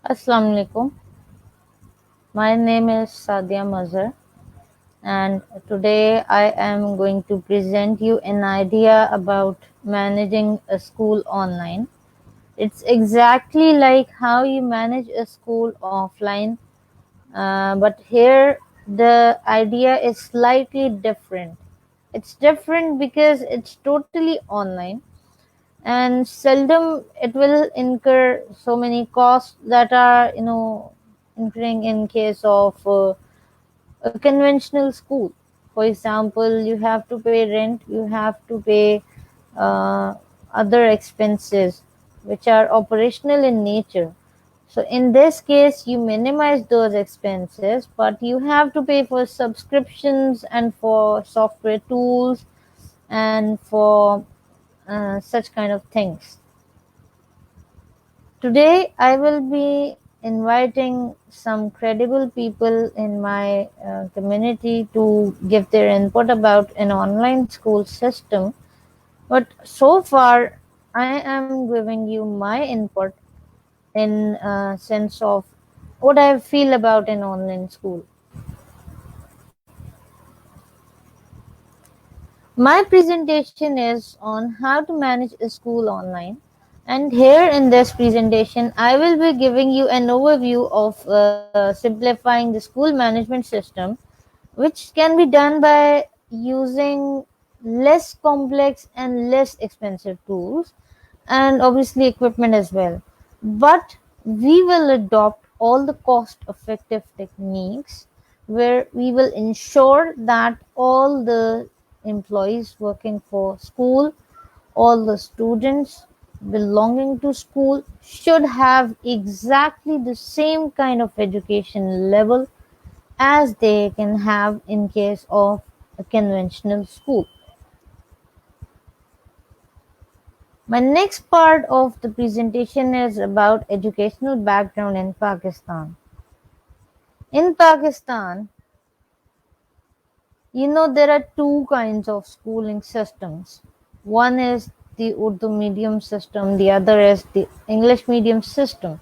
Assalamu alaikum. My name is Sadia Mazhar, and today I am going to present you an idea about managing a school online. It's exactly like how you manage a school offline, but here the idea is slightly different. It's different because it's totally online, and seldom it will incur so many costs that are incurring in case of a conventional school. For example, you have to pay rent, you have to pay uh, other expenses which are operational in nature. So in this case, you minimize those expenses, but you have to pay for subscriptions and for software tools and for such kind of things. Today, I will be inviting some credible people in my community to give their input about an online school system. But so far, I am giving you my input in sense of what I feel about an online school. My presentation is on how to manage a school online. And here in this presentation, I will be giving you an overview of simplifying the school management system, which can be done by using less complex and less expensive tools and obviously equipment as well. But we will adopt all the cost effective techniques where we will ensure that all the employees working for school, all the students belonging to school should have exactly the same kind of education level as they can have in case of a conventional school. My next part of the presentation is about educational background in Pakistan. In Pakistan, there are two kinds of schooling systems. One is the Urdu medium system, the other is the English medium system.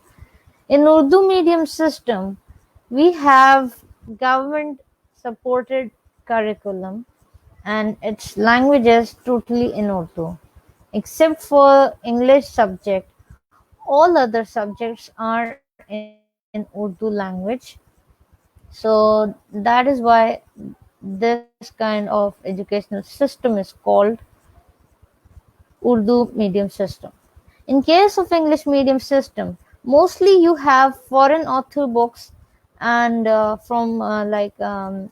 In Urdu medium system, we have government supported curriculum and its language is totally in Urdu. Except for English subject, all other subjects are in Urdu language. So that is why this kind of educational system is called Urdu medium system. In case of English medium system, mostly you have foreign author books and from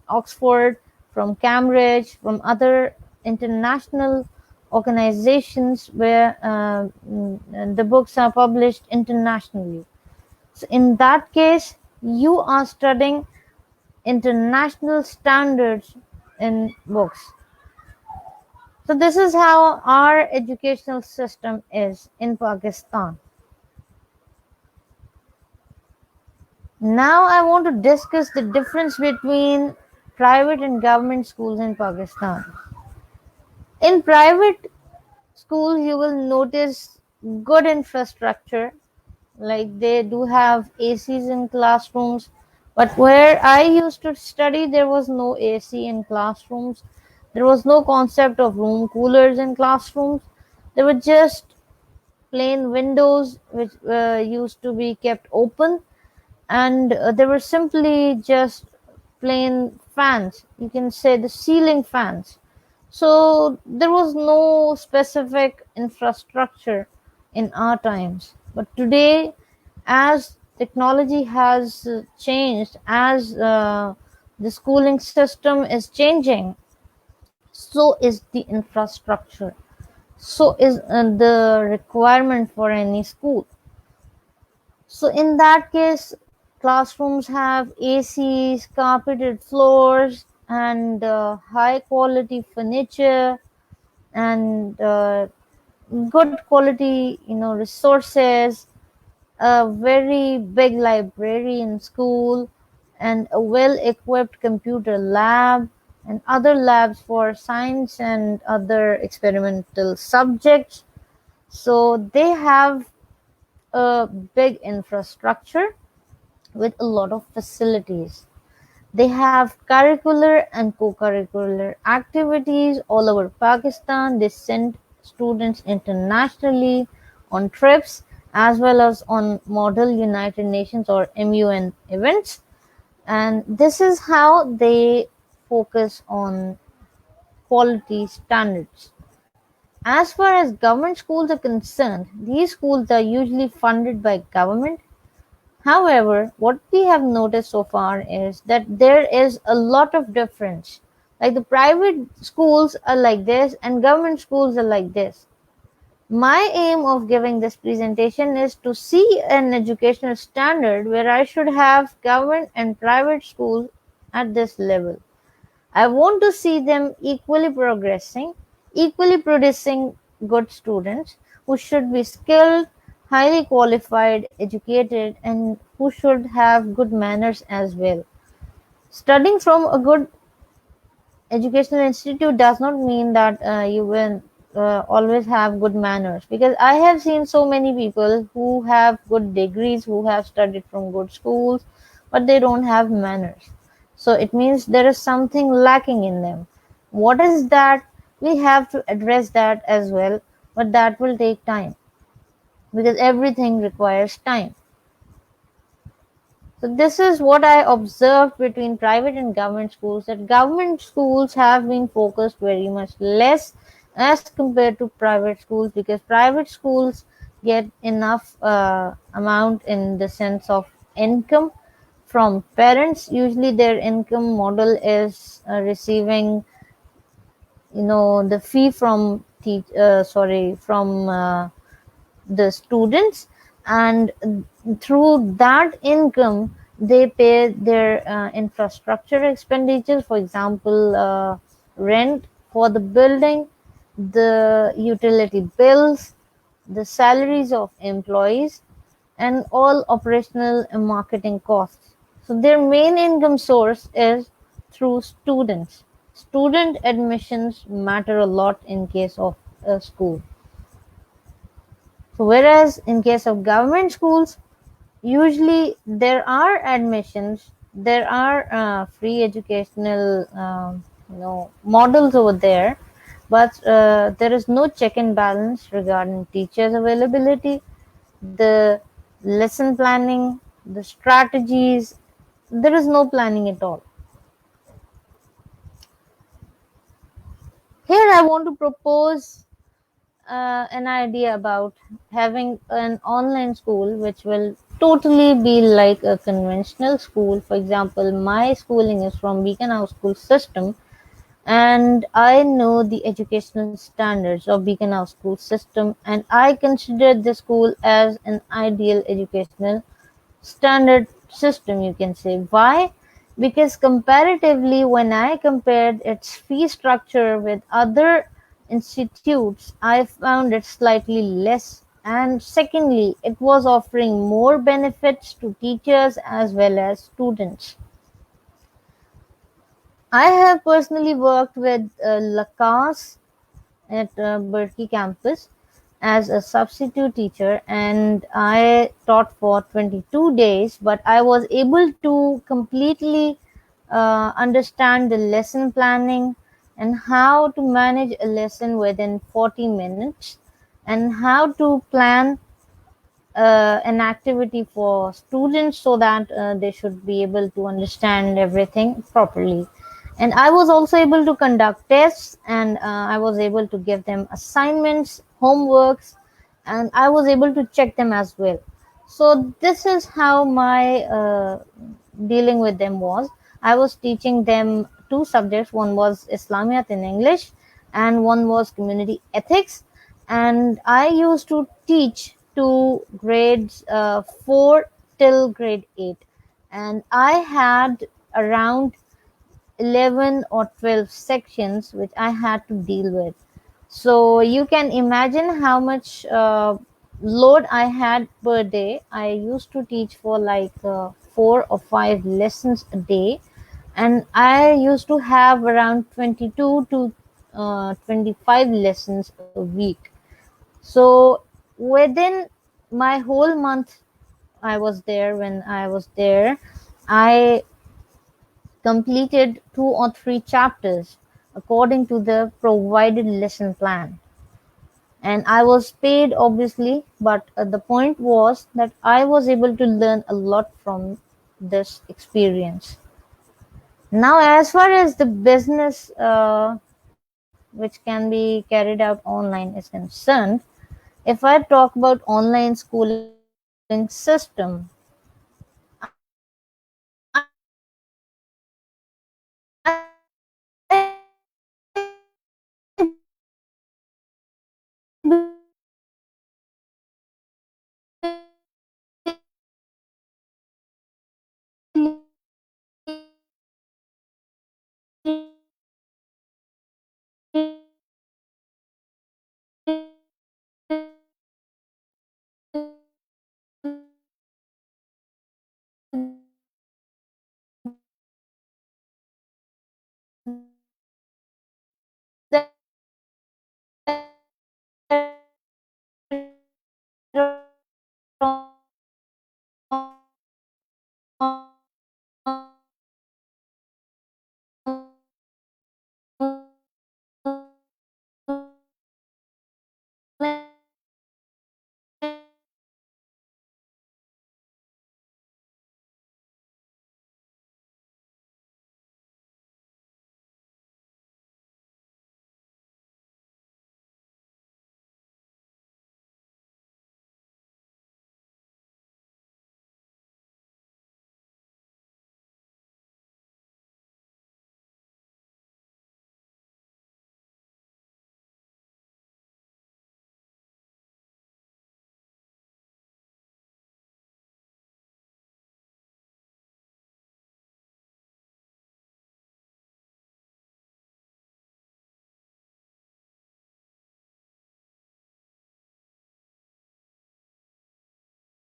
Oxford, from Cambridge, from other international organizations where the books are published internationally. So in that case, you are studying international standards in books. So this is how our educational system is in Pakistan. Now I want to discuss the difference between private and government schools in Pakistan. In private schools, you will notice good infrastructure, like they do have ACs in classrooms. But where I used to study, there was no AC in classrooms. There was no concept of room coolers in classrooms. There were just plain windows which used to be kept open, and they were simply just plain fans. You can say the ceiling fans. So there was no specific infrastructure in our times. But today, as technology has changed, as the schooling system is changing, so is the infrastructure. So is the requirement for any school. So in that case, classrooms have ACs, carpeted floors, and high quality furniture, and good quality, resources, a very big library in school, and a well-equipped computer lab, and other labs for science and other experimental subjects. So they have a big infrastructure with a lot of facilities. They have curricular and co-curricular activities all over Pakistan. They send students internationally on trips as well as on Model United Nations or MUN events. And this is how they focus on quality standards. As far as government schools are concerned, these schools are usually funded by government. However, what we have noticed so far is that there is a lot of difference. Like the private schools are like this and government schools are like this. My aim of giving this presentation is to see an educational standard where I should have government and private schools at this level. I want to see them equally progressing, equally producing good students who should be skilled, highly qualified, educated, and who should have good manners as well. Studying from a good educational institute does not mean that you will always have good manners, because I have seen so many people who have good degrees, who have studied from good schools, but they don't have manners. So it means there is something lacking in them. What is that? We have to address that as well, but that will take time, because everything requires time. So this is what I observed between private and government schools, that government schools have been focused very much less as compared to private schools, because private schools get enough amount in the sense of income from parents. Usually their income model is receiving the fee from the students, and through that income they pay their infrastructure expenditures, for example rent for the building, the utility bills, the salaries of employees, and all operational and marketing costs. So their main income source is through students. Student admissions matter a lot in case of a school. So whereas in case of government schools, usually there are admissions, there are free educational models over there, but there is no check and balance regarding teachers availability, the lesson planning, the strategies. There is no planning at all. Here I want to propose an idea about having an online school which will totally be like a conventional school. For example, my schooling is from Beacon House School System, and I know the educational standards of Beacon House School System, and I consider the school as an ideal educational standard system, you can say. Why? Because comparatively, when I compared its fee structure with other institutes, I found it slightly less. And secondly, it was offering more benefits to teachers as well as students. I have personally worked with Lacasse at Berkeley campus as a substitute teacher, and I taught for 22 days, but I was able to completely understand the lesson planning and how to manage a lesson within 40 minutes, and how to plan an activity for students so that they should be able to understand everything properly. And I was also able to conduct tests, and I was able to give them assignments, homeworks, and I was able to check them as well. So this is how my dealing with them was. I was teaching them two subjects. One was Islamiyat in English, and one was community ethics. And I used to teach to grades 4 till grade 8, and I had around 11 or 12 sections which I had to deal with. So you can imagine how much load I had per day. I used to teach for like 4 or 5 lessons a day, and I used to have around 22 to 25 lessons a week. So within my whole month I was there, when I was there, I completed 2 or 3 chapters according to the provided lesson plan. And I was paid obviously, but the point was that I was able to learn a lot from this experience. Now, as far as the business which can be carried out online is concerned, if I talk about online schooling system,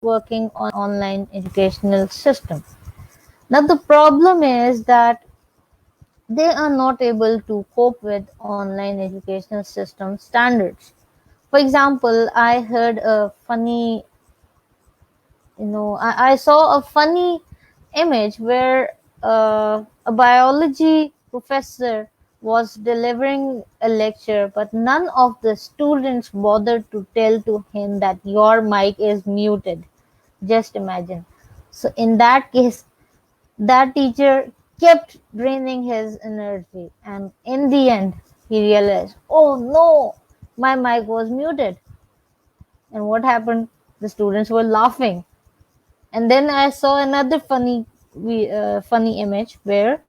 working on online educational system. Now the problem is that they are not able to cope with online educational system standards. For example, I heard a funny, I saw a funny image where a biology professor was delivering a lecture, but none of the students bothered to tell to him that your mic is muted. Just imagine. So, in that case, that teacher kept draining his energy, and in the end, he realized, oh no, my mic was muted. And what happened? The students were laughing. And then I saw another funny image where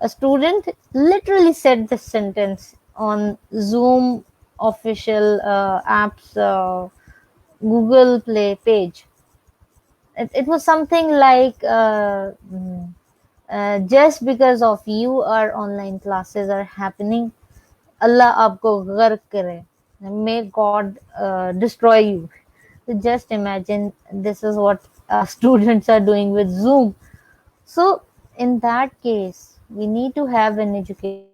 a student literally said this sentence on Zoom official app's Google Play page. It was something like, just because of you our online classes are happening, Allah aapko ghark kare. May God destroy you. So just imagine this is what students are doing with Zoom. So in that case, we need to have an education